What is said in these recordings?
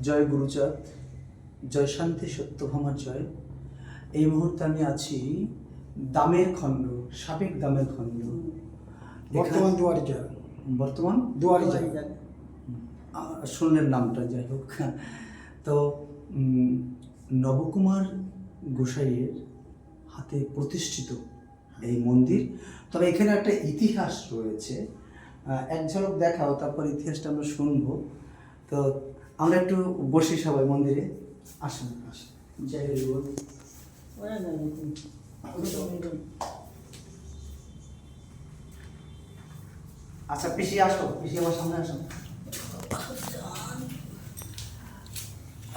জয় গুরুচাঁদ, জয় শান্তি সত্যভামার জয়। এই মুহূর্তে আমি আছি দামের খণ্ড, সাবেক দামের খণ্ড, বর্তমান দুয়ারিজা। বর্তমান দুয়ারিজা শুনলেন নামটা, যাই হোক। তো নবকুমার গোসাইয়ের হাতে প্রতিষ্ঠিত এই মন্দির। তবে এখানে একটা ইতিহাস রয়েছে, এক ঝলক দেখাও, তারপর ইতিহাসটা আমরা শুনবো। তো আমরা একটু বসি সবাই মন্দিরে। আসুন আসুন, জয় হরিবোল। আচ্ছা পিসি আসো, পিসি আমার সামনে আসো।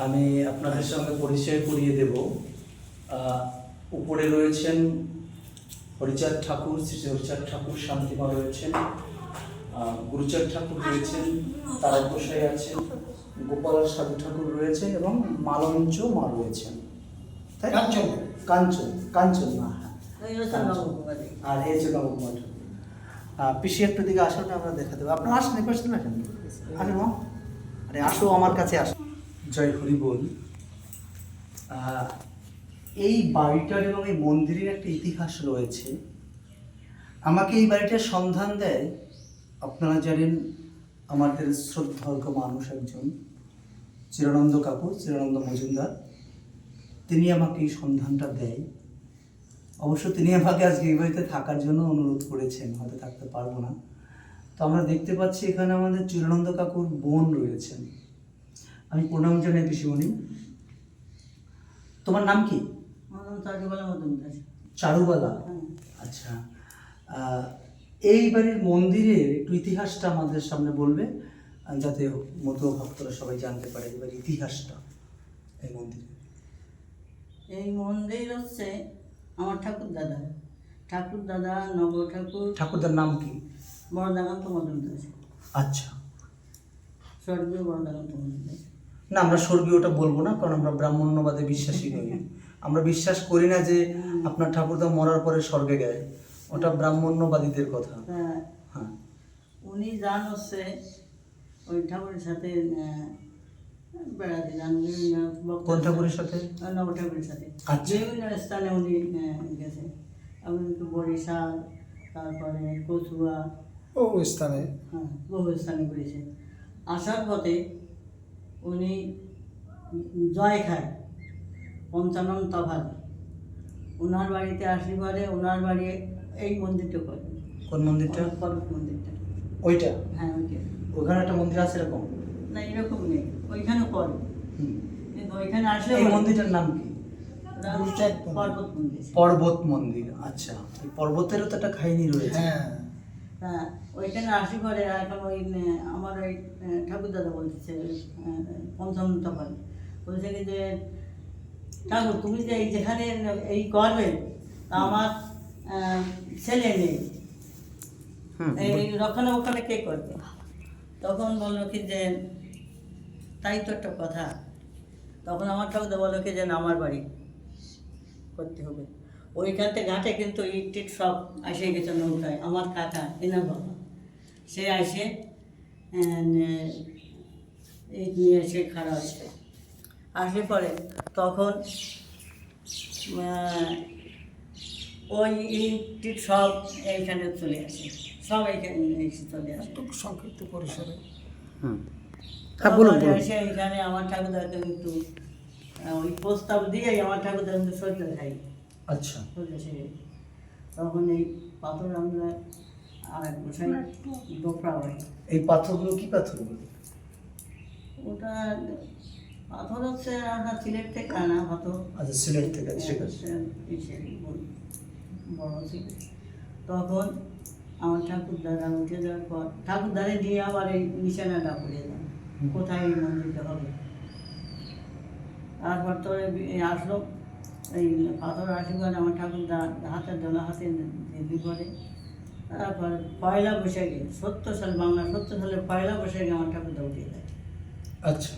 আমি আপনাদের সঙ্গে পরিচয় করিয়ে দেব। উপরে রয়েছেন হরিচাঁদ ঠাকুর, শ্রী হরিচাঁদ ঠাকুর, শান্তিমা রয়েছেন, গুরুচাঁদ ঠাকুর রয়েছেন, তারা গোসাই আছেন, গোপাল সাধু ঠাকুর রয়েছেন এবং মালঞ্চ মা রয়েছেন। তাই কাঞ্চন কাঞ্চন কাঞ্চন মা, হ্যাঁ। আর এই হচ্ছে নবকুমার ঠাকুর। পিসি একটু দিকে আসলে আমরা দেখা দেবো। আপনারা আসেন, এই পাশে আসেন, আসেন মা। আরে আসো আমার কাছে আসো। জয় হরি বল। এই বাড়িটার এবং এই মন্দিরের একটা ইতিহাস রয়েছে। আমাকে এই বাড়িটার সন্ধান দেয়, আপনারা জানেন, আমাদের শ্রদ্ধার্ঘ মানুষ একজন চিরানন্দ কাকু, চিরানন্দ মজুমদার। তিনি আমাকে এই সন্ধানটা দেয়। অবশ্য তিনি আমাকে আজকে এই বাড়িতে থাকার জন্য অনুরোধ করেছেন, হয়তো থাকতে পারবো না। তো আমরা দেখতে পাচ্ছি এখানে আমাদের চিরানন্দ কাকুর বোন রয়েছেন। আমি প্রণাম জানাই পিসিমণি। তোমার নাম কি? চারুবালা। আচ্ছা, এই বাড়ির মন্দিরের একটু ইতিহাসটা আমাদের সামনে বলবে, যাতে মতো ভক্তরা সবাই জানতে পারে এবার ইতিহাসটা এই মন্দিরের। এই মন্দির হচ্ছে আমার ঠাকুর দাদা নব ঠাকুর। ঠাকুরদার নাম কি? বরদাকান্ত মজুমদার। আচ্ছা, স্বর্গীয় বরদাকান্ত মজুমদার। না, আমরা স্বর্গীয়টা বলবো না, কারণ আমরা ব্রাহ্মণ্যবাদে বিশ্বাসী নই। আমরা বিশ্বাস করি না যে আপনার ঠাকুরদা মরার পরে স্বর্গে গেছে, ওটা ব্রাহ্মণ্যবাদীদের কথা। হ্যাঁ, উনি যান হচ্ছে ওই ঠাকুরের সাথে বেড়াতে যান, কোন ঠাকুরের সাথে? নব ঠাকুরের সাথে। আচ্ছা। বিভিন্ন স্থানে উনি গেছে, এমনকি বরিশাল, তারপরে কচুয়া, ও স্থানে, হ্যাঁ, বহু স্থানে ঘুরেছে। আসার পথে উনি জয় খায় পঞ্চানন তফাত, ওনার বাড়িতে আসি পরে ওনার বাড়ি এই মন্দিরটা করে। কোন মন্দিরটা? পর্বত মন্দিরটা। ওইটা? হ্যাঁ ওইটা। ওখানে একটা মন্দির আছে এরকম? না, এরকম নেই, ওইখানে করে। কিন্তু ওইখানে আসলে এই মন্দিরটার নাম কি? পর্বত মন্দির। পর্বত মন্দির। আচ্ছা, এই পর্বতেরও তো একটা কাহিনী রয়েছে। হ্যাঁ। হ্যাঁ, ওইখানে আসি পরে এখন ওই আমার ওই ঠাকুর দাদা বলতেছে, পঞ্চম তফাত বলছে কি যে ঠাকুর তুমি যে এই যেখানে এই করবে, তা আমার ছেলে নেই, এই রক্ষণাবেক্ষণে কে করবে? তখন বললো কি যে তাই তো একটা কথা। তখন আমার ঠাকুরদা বললো কি যে না, আমার বাড়ি করতে হবে। ওইখানতে ঘাটে কিন্তু ইট টিট সব আসে গেছে নৌকায়। আমার কাকা এনার বাবা সে আসে ইট নিয়ে এসে খাড়া হয়েছে। আসলে পরে তখন ওই ইট টিট সব এইখানে চলে আসে, সব এইখানে এসে চলে আসে সংক্ষিপ্ত পরিসরে। এসে এইখানে আমার ঠাকুরদাকে একটু ওই প্রস্তাব দিয়েই আমার ঠাকুরদা কিন্তু সহ্য খাই। আচ্ছা, তখন এই পাথর আমরা আর এক বসাই দোপড়া হয়। এই পাথরগুলো কি পাথর? ওটা পাথর হচ্ছে আমরা সিলেট থেকে আনা পাথর। আচ্ছা, সিলেট থেকে। ঠিক আছে। বড় সিলেট। তখন আমার ঠাকুরদারা উঠে যাওয়ার পর ঠাকুরদারে দিয়ে আবার এই নিশানাটা পড়ে যায় কোথায় এই মন্দিরটা হবে। তারপর তো আসলো এই পাথর আশীর্বাদ আমার ঠাকুরদা হাতে ডলা হাতে দিদি করে। তারপর পয়লা বৈশাখে 70 সাল, বাংলা 70 সালের পয়লা বৈশাখে আমার ঠাকুরদা উঠে যায়। আচ্ছা,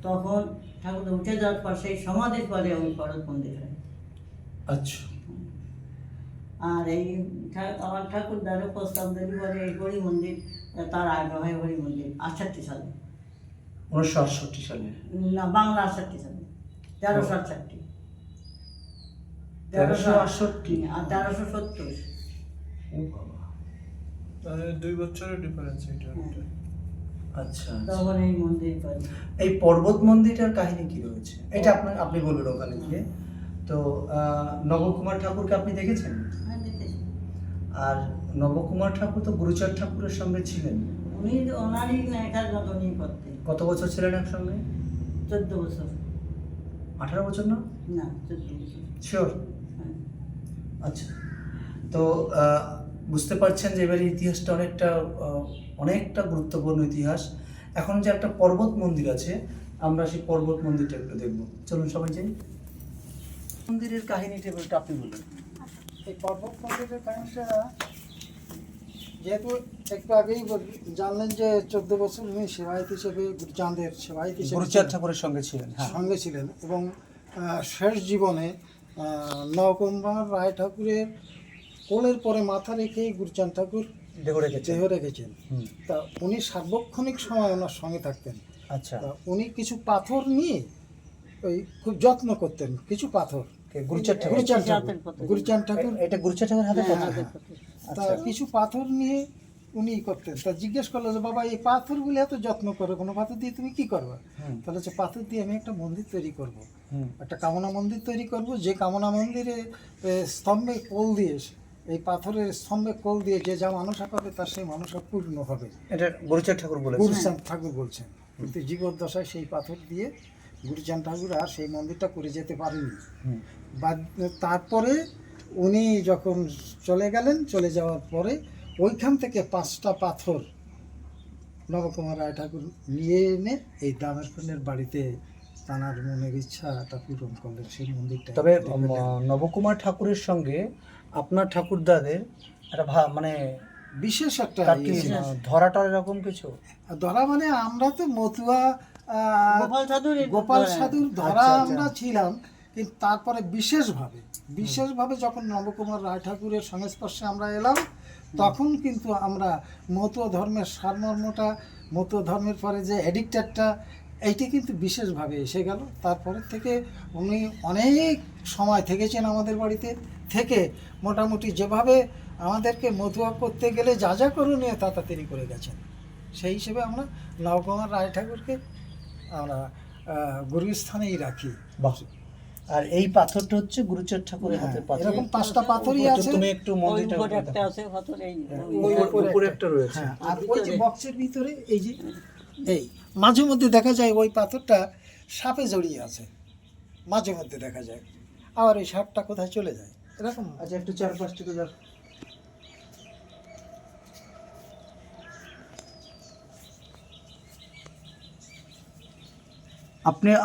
তখন ঠাকুরদা উঠে যাওয়ার পর সেই সমাধির পরে ওই পর্বত মন্দির হয়। আচ্ছা। আর এই আমার ঠাকুরদারও প্রস্তাব দেওয়ার পরে এই হরি মন্দির, তার আগে হয় হরি মন্দির 68 সালে। 1968 সালে। না, বাংলা 68 সালে, 1368। 1368 আর 1370। ও বাবা, তাহলে 2 বছরের ডিফারেন্স এটা একটা। আচ্ছা। তখন এই মন্দির পাই। এই পর্বত মন্দিরটার কাহিনী কি রয়েছে এটা আপনি বলবেন ওখানে গিয়ে। তো নবকুমার ঠাকুরকে আপনি দেখেছেন? হ্যাঁ, দেখেছি। আর নবকুমার ঠাকুর তো গুরুচাঁদ ঠাকুরের সঙ্গে ছিলেন। উনি ওনারই কাজ মতো উনি করতেন। কত বছর ছিলেন একসঙ্গে? 14 বছর। 18 বছর না? না, 14 বছর। শিওর? হ্যাঁ। আচ্ছা। তো বুঝতে পারছেন যে এবারে ইতিহাসটা অনেকটা গুরুত্বপূর্ণ ইতিহাস। এখন যে একটা পর্বত মন্দির আছে, আমরা সেই পর্বত মন্দিরটা একটু দেখবো। চলুন সবাই যাই। মন্দিরের কাহিনীটা একটু আপনি বলুন। এই পর্বত মন্দিরের কাহিনীটা যেহেতু একটু আগেই জানলেন যে 14 বছর উনি সেবায়ত হিসেবে গুরুচাঁদের সেবায়ত হিসেবে গুরুচাঁদ ঠাকুরের সঙ্গে ছিলেন। হ্যাঁ। সঙ্গে ছিলেন এবং শেষ জীবনে নবকুমার রায় ঠাকুরের কোলের পরে মাথা রেখেই গুরুচাঁদ ঠাকুর দেহ রেখেছেন। দেহ রেখেছেন। হুম। তা উনি সার্বক্ষণিক সময় ওনার সঙ্গে থাকতেন। আচ্ছা। তা উনি কিছু পাথর নিয়ে ওই খুব যত্ন করতেন, কিছু পাথর। গুরুচাঁদ ঠাকুর। গুরুচাঁদ ঠাকুর, গুরুচাঁদ ঠাকুর এটা গুরুচাঁদ ঠাকুর হাতে হ্যাঁ, কথা। হ্যাঁ। তা আচ্ছা। কিছু পাথর নিয়ে উনি করতেন। তা জিজ্ঞেস করলো যে বাবা এই পাথরগুলি এত যত্ন করো, কোনো পাথর দিয়ে তুমি কি করবে? হুম। তাহলে হচ্ছে পাথর দিয়ে আমি একটা মন্দির তৈরি করব, হুম। একটা কামনা মন্দির তৈরি করব, যে কামনা মন্দিরে স্তম্ভে কোল দিয়ে, এই পাথরের স্তম্ভে কোল দিয়ে যে যা মানসা করবে তার সেই মানসা পূর্ণ হবে। এটা গুরুচাঁদ ঠাকুর বলেছেন। গুরুচাঁদ ঠাকুর বলছেন। কিন্তু জীবদ্দশায় সেই পাথর দিয়ে গুরুচাঁদ ঠাকুর আর সেই মন্দিরটা করে যেতে পারেনি। হুম। বা তারপরে উনি যখন চলে গেলেন, চলে যাওয়ার পরে ওইখান থেকে 5টা পাথর নবকুমার রায় ঠাকুর নিয়ে এনে এই দামেরকন্যের বাড়িতে তানার মনের ইচ্ছাটা পূরণ করলেন, সেই মন্দিরটা। তবে নবকুমার ঠাকুরের সঙ্গে আপনার ঠাকুরদাদের একটা মানে বিশেষ একটা তার কি ইয়ে ছিল। ধরাটা এরকম কিছু? ধরা মানে আমরা তো মতুয়া গোপাল সাধুর গোপাল সাধুর ধরা আচ্ছা, আচ্ছা। আমরা ছিলাম, কিন্তু তারপরে বিশেষভাবে যখন নবকুমার রায় ঠাকুরের সংস্পর্শে আমরা এলাম, তখন কিন্তু আমরা মতুয়া ধর্মের সারমর্মটা, মতুয়া ধর্মের পরে যে অ্যাডিক্টেডটা, এইটি কিন্তু বিশেষভাবে এসে গেল। তারপরে থেকে উনি অনেক সময় থেকেছেন আমাদের বাড়িতে, থেকে মোটামুটি যেভাবে আমাদেরকে মতুয়া করতে গেলে যা যা করণীয় তা তাড়াতাড়ি করে গেছেন। সেই হিসেবে আমরা নবকুমার রায় ঠাকুরকে আমরা গুরুস্থানেই রাখি। বাহ। আর এই পাথরটা হচ্ছে গুরুচাঁদ ঠাকুরের হাতের পাথর। এরকম 5টা পাথরই একটু আছে। তুমি একটু ওই মন্দিরটা উপরে একটা আছে পাথর, এই ওই উপরে একটা রয়েছে। হ্যাঁ, আর ওই যে বক্সের ভিতরে এই যে এই মাঝে মধ্যে দেখা যায় ওই পাথরটা সাপে জড়িয়ে আছে, মাঝে মধ্যে দেখা যায়। আবার এই সাপটা কোথায় চলে যায় এরকম। আচ্ছা, একটু চারপাশটিতে দেখ।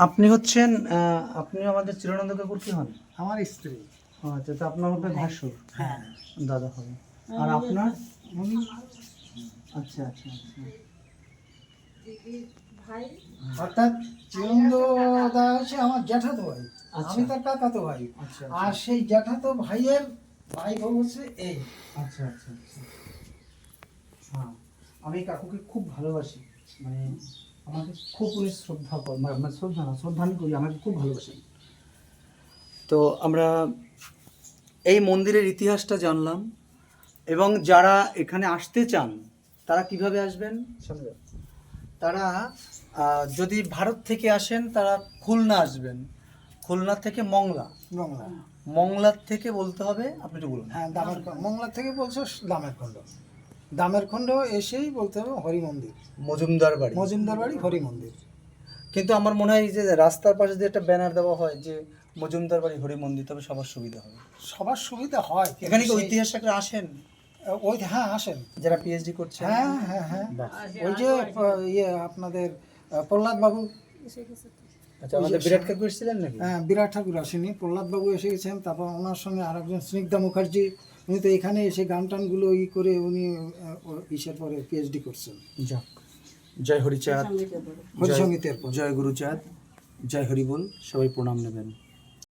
আপনি হচ্ছেন আপনি আমাদের চিরানন্দ কাকুর কি হন? আমার স্ত্রী। আচ্ছা, তো আপনার হবে ভাসুর। হ্যাঁ। দাদা হবে। আর আপনার? উনি? আচ্ছা আচ্ছা আচ্ছা। অর্থাৎ চিরন্দ দা হচ্ছে আমার জ্যাঠাতো ভাই, আচ্ছা। আমি তার কাকাতো ভাই। আচ্ছা আর সেই জ্যাঠাতো ভাইয়ের ভাই বউ হচ্ছে এই। আচ্ছা আচ্ছা আচ্ছা। হ্যাঁ, আমি কাকুকে খুব ভালোবাসি, মানে আমাকে খুব উনি শ্রদ্ধা করেন, মানে শ্রদ্ধা আমি করি, আমাকে খুব ভালোবাসেন। তো আমরা এই মন্দিরের ইতিহাসটা জানলাম, এবং যারা এখানে আসতে চান তারা কিভাবে আসবেন? তারা যদি ভারত থেকে আসেন তারা খুলনা আসবেন, খুলনা থেকে মংলা। মংলার থেকে বলতে হবে, আপনি একটু বলুন। হ্যাঁ, মংলা থেকে বলছো দামেরখন্ড এসেই বলতে হবে হরি মন্দির, মজুমদার বাড়ি। মজুমদার বাড়ি হরি মন্দির। কিন্তু আমার মনে হয় যে রাস্তার পাশে যে একটা ব্যানার দেওয়া হয় যে মজুমদার বাড়ি হরি মন্দির, তবে সবার সুবিধা হবে। সবার সুবিধা হয়। কিন্তু এখানে কি সেই- ঐতিহাসিকরা আসেন ওই হ্যাঁ আসেন। যারা পিএইচডি করছেন? হ্যাঁ হ্যাঁ হ্যাঁ। বাহ। ওই যে ইয়ে আপনাদের প্রহ্লাদ বাবু, আচ্ছা, আমাদের বিরাট কাকু এসেছিলেন নাকি? বিরাট ঠাকুর আসেনি, প্রহ্লাদ বাবু এসে গেছেন। তারপর ওনার সঙ্গে আরেকজন স্নিগ্ধা মুখার্জি, উনি তো এখানে এসে গান টানগুলো করে উনি ইসের পরে পিএইচডি করছেন। যাক, জয় হরিচাঁদ, হরিসঙ্গীতের পর। জয় গুরুচাঁদ, জয় হরিবোল, সবাই প্রণাম নেবেন।